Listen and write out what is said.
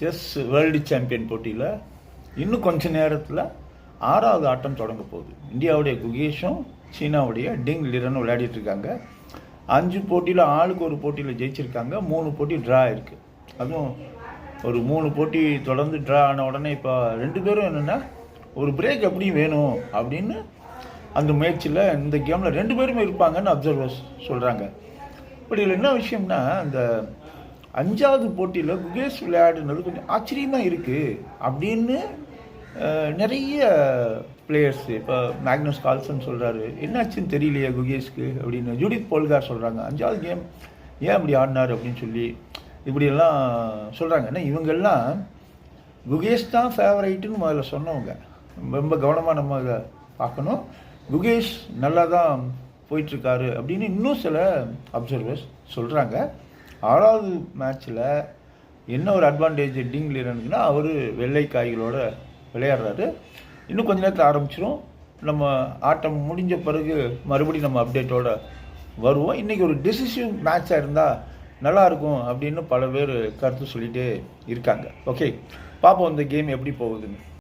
Chess world champion போட்டியில் இன்னும் கொஞ்ச நேரத்தில் 6வது ஆட்டம் தொடங்க போகுது. இந்தியாவுடைய குகேஷும் சீனாவுடைய டிங் லிரனும் விளையாடிட்டு இருக்காங்க. 5 போட்டியில் ஆளுக்கு ஒரு போட்டியில் ஜெயிச்சிருக்காங்க. 3 போட்டி ட்ரா இருக்குது. அதுவும் ஒரு 3 போட்டி தொடர்ந்து ட்ரா ஆன உடனே இப்போ 2 பேரும் என்னென்னா ஒரு பிரேக் எப்படியும் வேணும் அப்படின்னு அந்த முயற்சியில் இந்த கேமில் 2 பேருமே இருப்பாங்கன்னு அப்சர்வர்ஸ் சொல்கிறாங்க. இப்படி என்ன விஷயம்னா, அந்த 5வது போட்டியில் குகேஷ் விளையாடுனது கொஞ்சம் ஆச்சரியமாக இருக்குது அப்படின்னு நிறைய பிளேயர்ஸ், இப்போ மேக்னஸ் கால்சன் சொல்கிறாரு, என்னாச்சுன்னு தெரியலையே குகேஷ்க்கு அப்படின்னு. ஜூடித் போல்கார் சொல்கிறாங்க 5வது கேம் ஏன் அப்படி ஆடினார் அப்படின்னு சொல்லி இப்படியெல்லாம் சொல்கிறாங்க. ஏன்னா இவங்கெல்லாம் குகேஷ் தான் ஃபேவரைட்டுன்னு முதல்ல சொன்னவங்க. ரொம்ப கவனமாக நம்ம அதை பார்க்கணும். குகேஷ் நல்லா தான் போயிட்டுருக்காரு அப்படின்னு இன்னும் சில அப்சர்வர்ஸ் சொல்கிறாங்க. 6வது மேட்ச்சில் என்ன ஒரு அட்வான்டேஜ் டிங் லிரனுக்குன்னா, அவர் வெள்ளை காய்களோட விளையாடுறாரு. இன்னும் கொஞ்ச நேரத்தில் ஆரம்பிச்சிடும். நம்ம ஆட்டம் முடிஞ்ச பிறகு மறுபடியும் நம்ம அப்டேட்டோடு வருவோம். இன்றைக்கி ஒரு டிசிசிவ் மேட்சாக இருந்தால் நல்லாயிருக்கும் அப்படின்னு பல பேர் கருத்து சொல்லிகிட்டே இருக்காங்க. ஓகே, பார்ப்போம் இந்த கேம் எப்படி போகுதுன்னு.